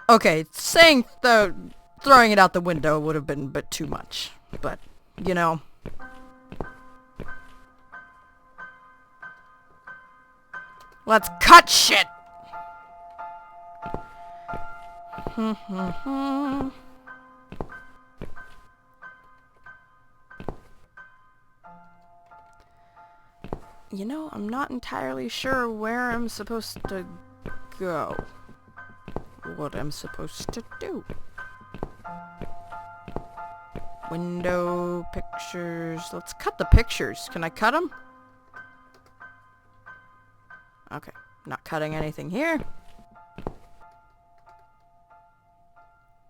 Okay, throwing it out the window would have been a bit too much. But, you know. Let's cut shit! You know, I'm not entirely sure where I'm supposed to go. What I'm supposed to do. Window, pictures. Let's cut the pictures. Can I cut them? Okay, not cutting anything here.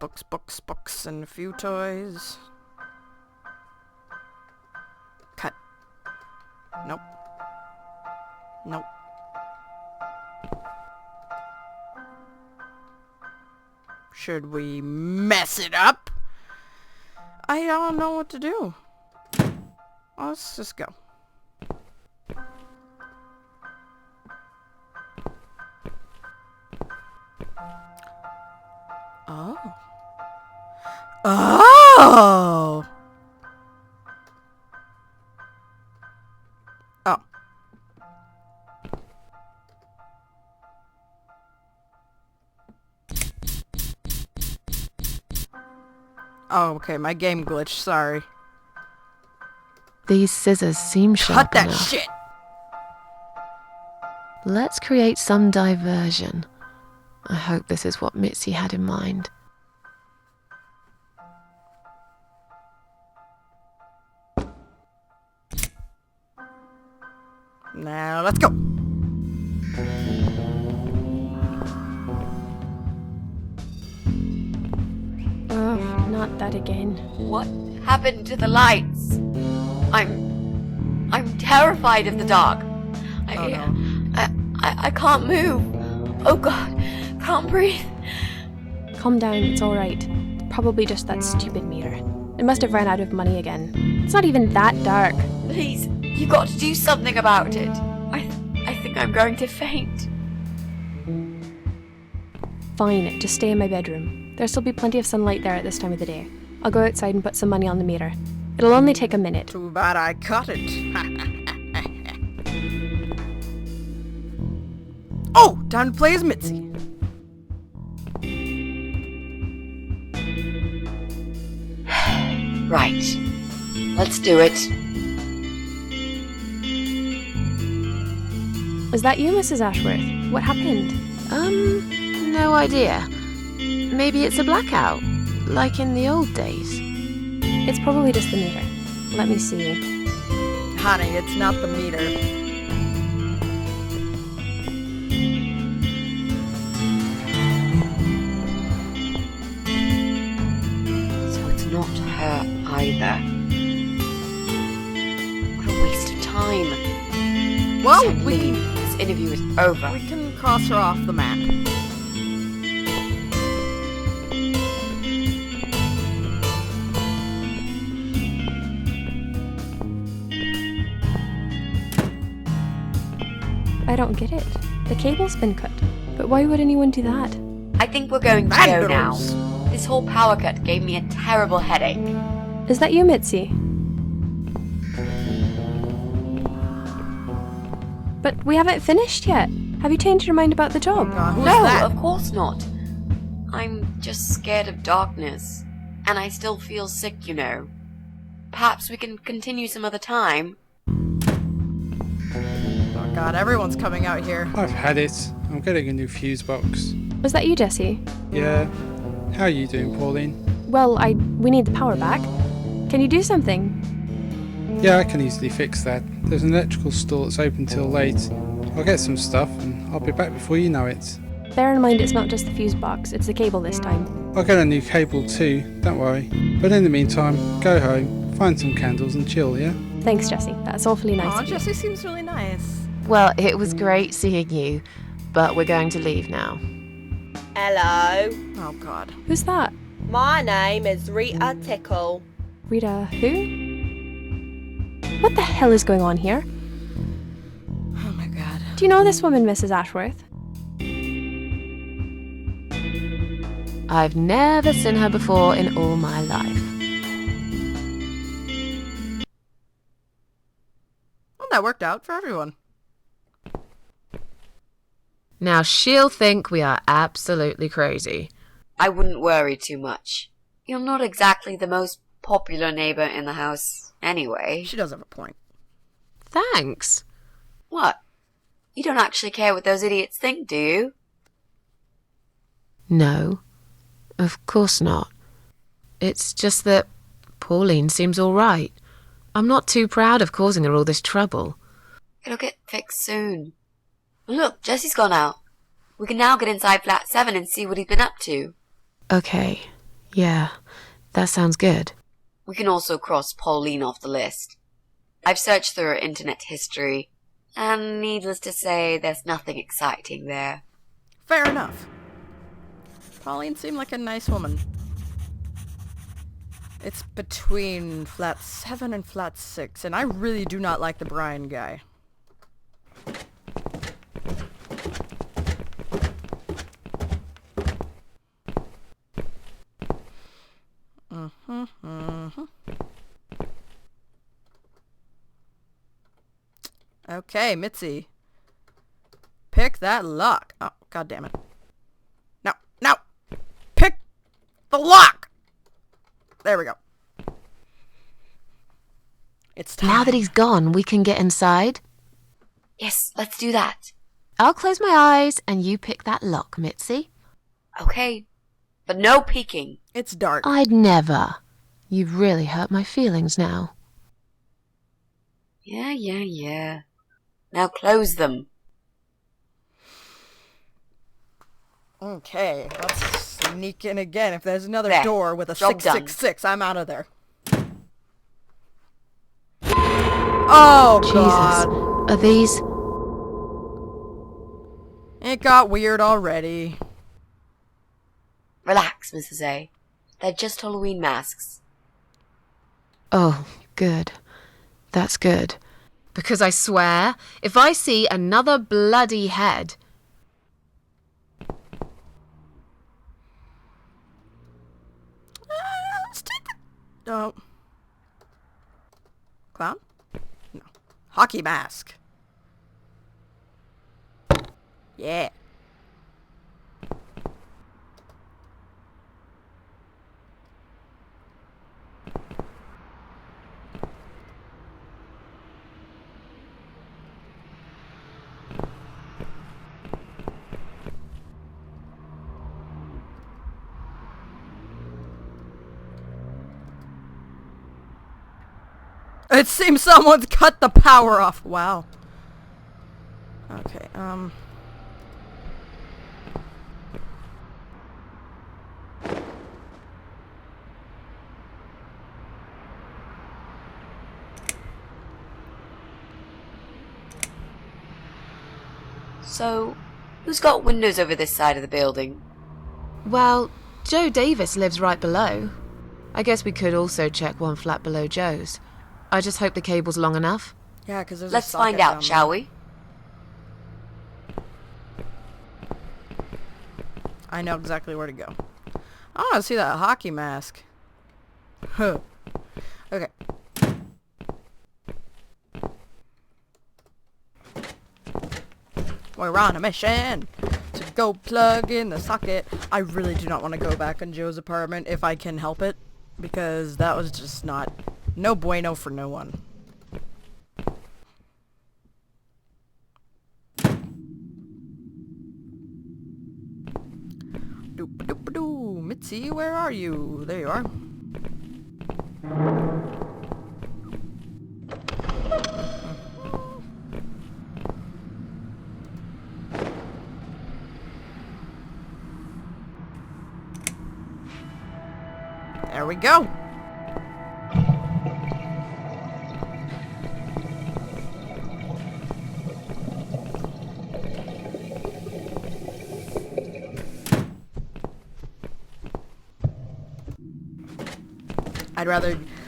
Books, and a few toys. Cut. Nope. Nope. Should we mess it up? I don't know what to do. Let's just go. Oh. Oh! Oh. Oh, okay, my game glitched, sorry. These scissors seem sharp Cut that enough. shit! Let's create some diversion. I hope this is what Mitzi had in mind. Now, let's go! Oh, not that again. What happened to the lights? I'm terrified of the dark. Oh, no. I can't move. Oh God, can't breathe. Calm down, it's alright. Probably just that stupid meter. It must have run out of money again. It's not even that dark. Please, you got to do something about it. I think I'm going to faint. Fine, just stay in my bedroom. There'll still be plenty of sunlight there at this time of the day. I'll go outside and put some money on the meter. It'll only take a minute. Too bad I cut it. Oh! Time to play as Mitzi. Right. Let's do it. Is that you, Mrs. Ashworth? What happened? No idea. Maybe it's a blackout, like in the old days. It's probably just the meter. Let me see. Honey, it's not the meter. So it's not her either. What a waste of time. Well, Said we leave. can, This interview is over. we can cross her off the map. I don't get it. The cable's been cut. But why would anyone do that? I think we're going to go now. Vandals. This whole power cut gave me a terrible headache. Is that you, Mitzi? But we haven't finished yet. Have you changed your mind about the job? Who's No, that? of course not. I'm just scared of darkness. And I still feel sick, you know. Perhaps we can continue some other time. Oh god, everyone's coming out here. I've had it. I'm getting a new fuse box. Was that you, Jesse? Yeah. How are you doing, Pauline? Well, we need the power back. Can you do something? Yeah, I can easily fix that. There's an electrical store that's open till late. I'll get some stuff and I'll be back before you know it. Bear in mind it's not just the fuse box, it's the cable this time. I'll get a new cable too, don't worry. But in the meantime, go home, find some candles and chill, yeah? Thanks, Jesse. That's awfully nice Aw, of you. Jesse seems really nice. Well, it was great seeing you, but we're going to leave now. Hello, Oh god. Who's that? my name is Rita Tickle. Rita who? What the hell is going on here? Oh my god. Do you know this woman, Mrs. Ashworth? I've never seen her before in all my life. Well, that worked out for everyone. Now she'll think we are absolutely crazy. I wouldn't worry too much. You're not exactly the most popular neighbor in the house anyway. She does have a point. Thanks. What? You don't actually care what those idiots think, do you? No, of course not. It's just that Pauline seems all right. I'm not too proud of causing her all this trouble. It'll get fixed soon. Look, Jesse's gone out. We can now get inside flat 7 and see what he's been up to. Okay, yeah, that sounds good. We can also cross Pauline off the list. I've searched through her internet history, and needless to say, there's nothing exciting there. Fair enough. Pauline seemed like a nice woman. It's between flat 7 and flat 6, and I really do not like the Brian guy. Okay, Mitzi. Pick that lock. Oh, god damn it. No! Pick the lock! There we go. It's time. Now that he's gone, we can get inside. Yes, let's do that. I'll close my eyes and you pick that lock, Mitzi. Okay, but no peeking. It's dark. I'd never. You've really hurt my feelings now. Yeah. Now close them. Okay, let's sneak in again. If there's another There. door with a Job done. 666, I'm out of there. Oh, God. Jesus. Are these... It got weird already. Relax, Mrs. A. They're just Halloween masks. Oh, good. That's good. Because I swear, if I see another bloody head... Let's take the... Oh. Clown? No. Hockey mask. Yeah. It seems someone's cut the power off. Wow. Okay, So, who's got windows over this side of the building? Well, Joe Davis lives right below. I guess we could also check one flat below Joe's. I just hope the cable's long enough. yeah, because there's Let's a socket find out, down shall there. we? I know exactly where to go. I want to see that hockey mask. Huh. Okay. We're on a mission to go plug in the socket. I really do not want to go back in Joe's apartment if I can help it, because that was just not no bueno for no one. Doop-a-doop-a-doo. Mitzi, where are you? There you are. There we go.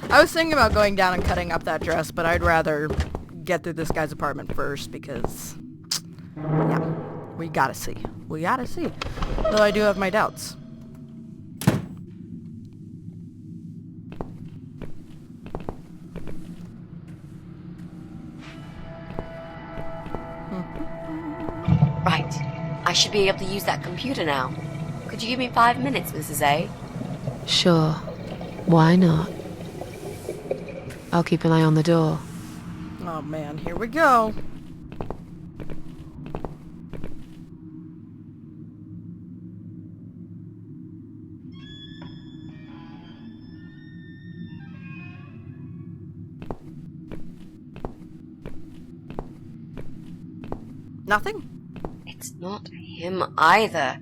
I was thinking about going down and cutting up that dress, but I'd rather get through this guy's apartment first because, yeah, we gotta see. Though I do have my doubts. should be able to use that computer now. Could you give me 5 minutes, Mrs. A? Sure. Why not? I'll keep an eye on the door. Oh man, here we go. Nothing? It's not him either.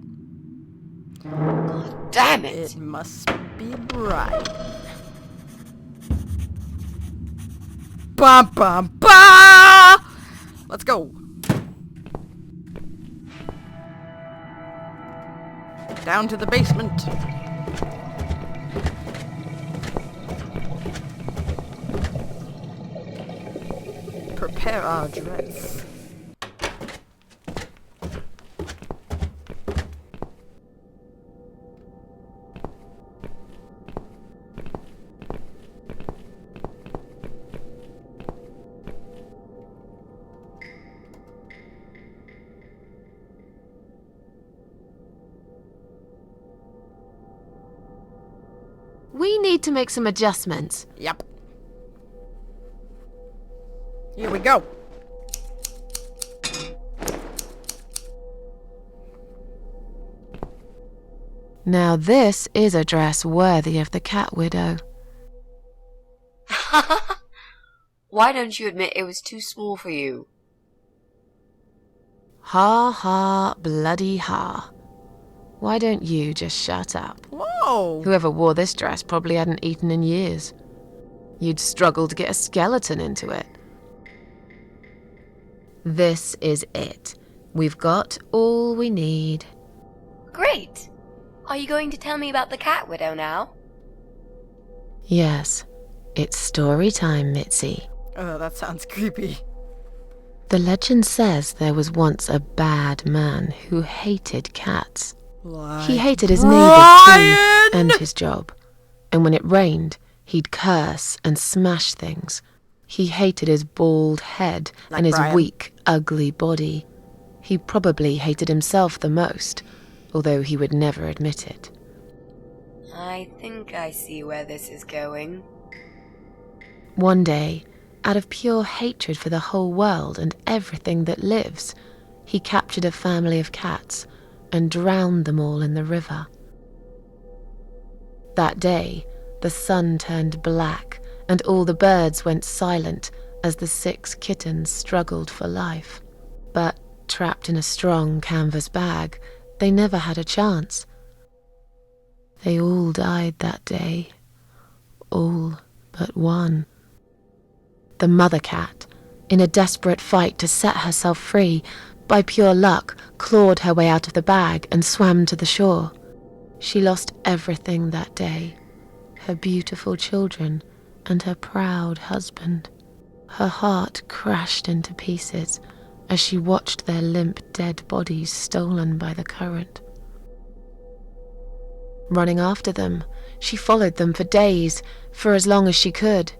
God damn it! It must be Brian. Bum bum ba! Let's go. Down to the basement. Prepare our dress. We need to make some adjustments. Yep. Here we go. Now this is a dress worthy of the Cat Widow. Why don't you admit it was too small for you? Ha ha, bloody ha. Why don't you just shut up? Whoa. Whoever wore this dress probably hadn't eaten in years. You'd struggle to get a skeleton into it. This is it. We've got all we need. Great! Are you going to tell me about the Cat Widow now? Yes, it's story time, Mitzi. Oh, that sounds creepy. The legend says there was once a bad man who hated cats. He hated his neighbours too, and his job. And when it rained, he'd curse and smash things. He hated his bald head Like and his Brian. weak, ugly body. He probably hated himself the most, although he would never admit it. I think I see where this is going. One day, out of pure hatred for the whole world and everything that lives, he captured a family of cats and drowned them all in the river. That day, the sun turned black and all the birds went silent as the 6 kittens struggled for life. But trapped in a strong canvas bag, they never had a chance. They all died that day. All but one. The mother cat, in a desperate fight to set herself free, by pure luck, clawed her way out of the bag and swam to the shore. She lost everything that day, her beautiful children and her proud husband. Her heart crashed into pieces as she watched their limp dead bodies stolen by the current. Running after them, she followed them for days, for as long as she could.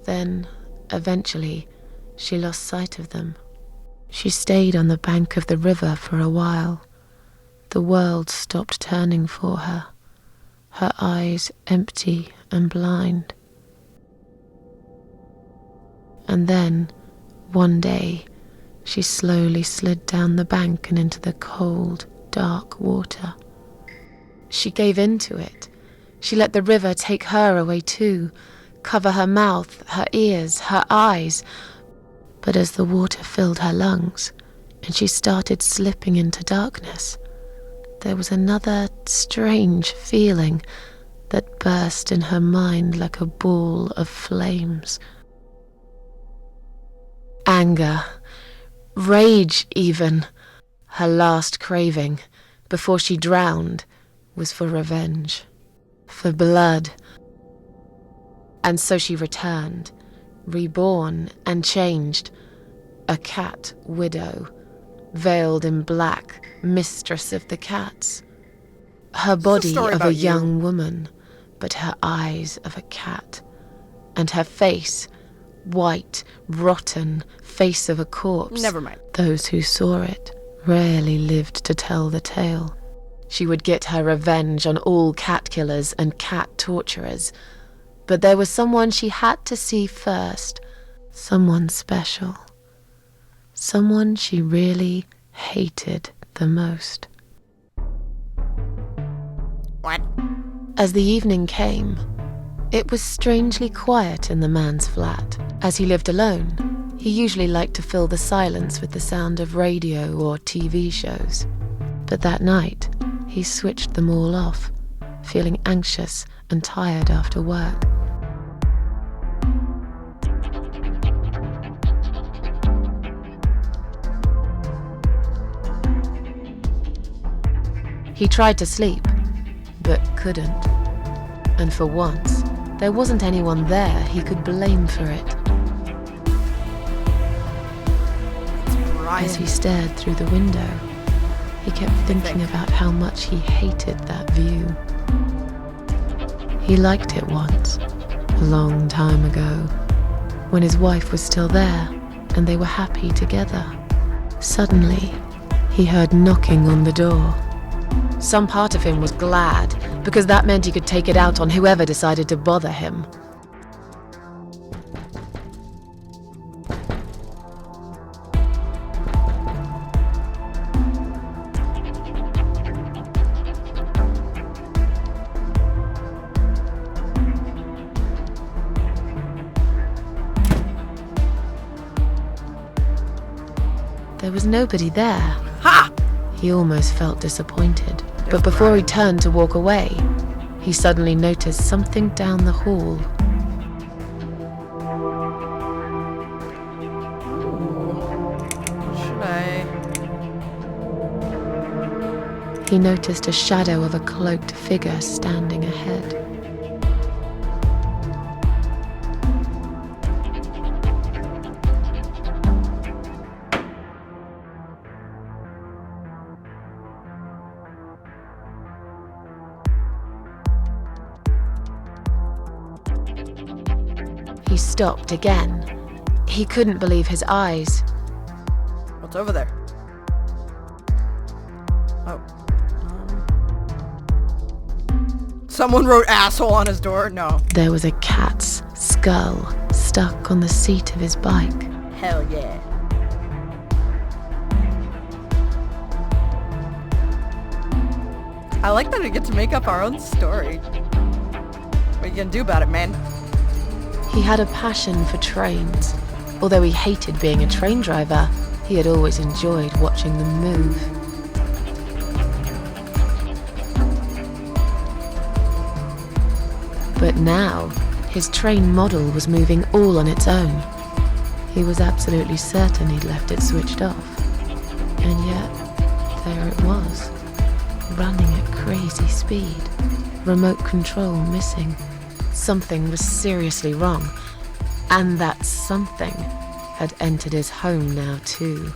Then, eventually, she lost sight of them. She stayed on the bank of the river for a while. The world stopped turning for her, her eyes empty and blind. And then, one day, she slowly slid down the bank and into the cold, dark water. She gave in to it. She let the river take her away too, cover her mouth, her ears, her eyes. But as the water filled her lungs and she started slipping into darkness, there was another strange feeling that burst in her mind like a ball of flames. Anger, rage even. Her last craving, before she drowned, was for revenge, for blood. And so she returned, reborn and changed, a cat widow, veiled in black, mistress of the cats. Her body story of a about you. young woman, but her eyes of a cat, and her face, white, rotten face of a corpse. Never mind. Those who saw it rarely lived to tell the tale. She would get her revenge on all cat killers and cat torturers. But there was someone she had to see first. Someone special. Someone she really hated the most. What? As the evening came, it was strangely quiet in the man's flat. As he lived alone, he usually liked to fill the silence with the sound of radio or TV shows. But that night, he switched them all off, feeling anxious and tired after work. He tried to sleep, but couldn't. And for once, there wasn't anyone there he could blame for it. As he stared through the window, he kept thinking about how much he hated that view. He liked it once, a long time ago, when his wife was still there and they were happy together. Suddenly, he heard knocking on the door. Some part of him was glad, because that meant he could take it out on whoever decided to bother him. There was nobody there. Ha! He almost felt disappointed. But before he turned to walk away, he suddenly noticed something down the hall. Should I? He noticed a shadow of a cloaked figure standing ahead. He stopped again. He couldn't believe his eyes. What's over there? Oh. Someone wrote asshole on his door? No. There was a cat's skull stuck on the seat of his bike. Hell yeah. I like that we get to make up our own story. What are you gonna do about it, man? He had a passion for trains. Although he hated being a train driver, he had always enjoyed watching them move. But now, his train model was moving all on its own. He was absolutely certain he'd left it switched off. And yet, there it was, running at crazy speed. Remote control missing. Something was seriously wrong. And that something had entered his home now too.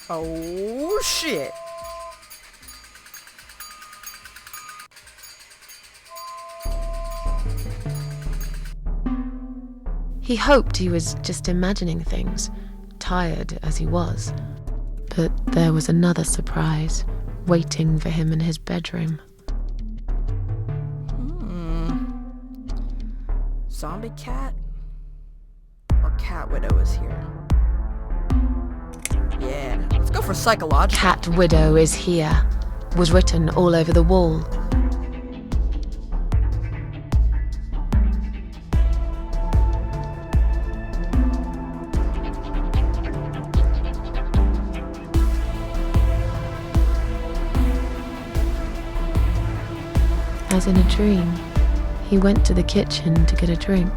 Oh shit. He hoped he was just imagining things, tired as he was. But there was another surprise waiting for him in his bedroom. Zombie cat? Or cat widow is here? Yeah, let's go for psychological. Cat Widow is here was written all over the wall. As in a dream, he went to the kitchen to get a drink.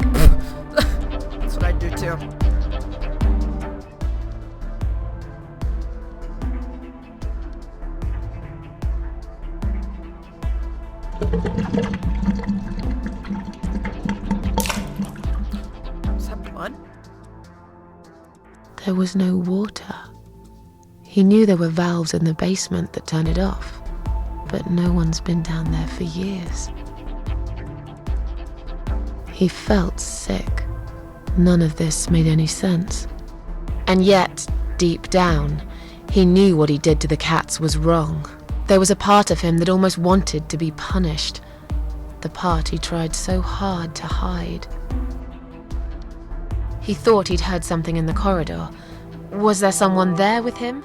That's what I do too. Is that blood? There was no water. He knew there were valves in the basement that turned it off, but no one's been down there for years. He felt sick. None of this made any sense. And yet, deep down, He knew what he did to the cats was wrong. There was a part of him that almost wanted to be punished. The part he tried so hard to hide. He thought he'd heard something in the corridor. Was there someone there with him?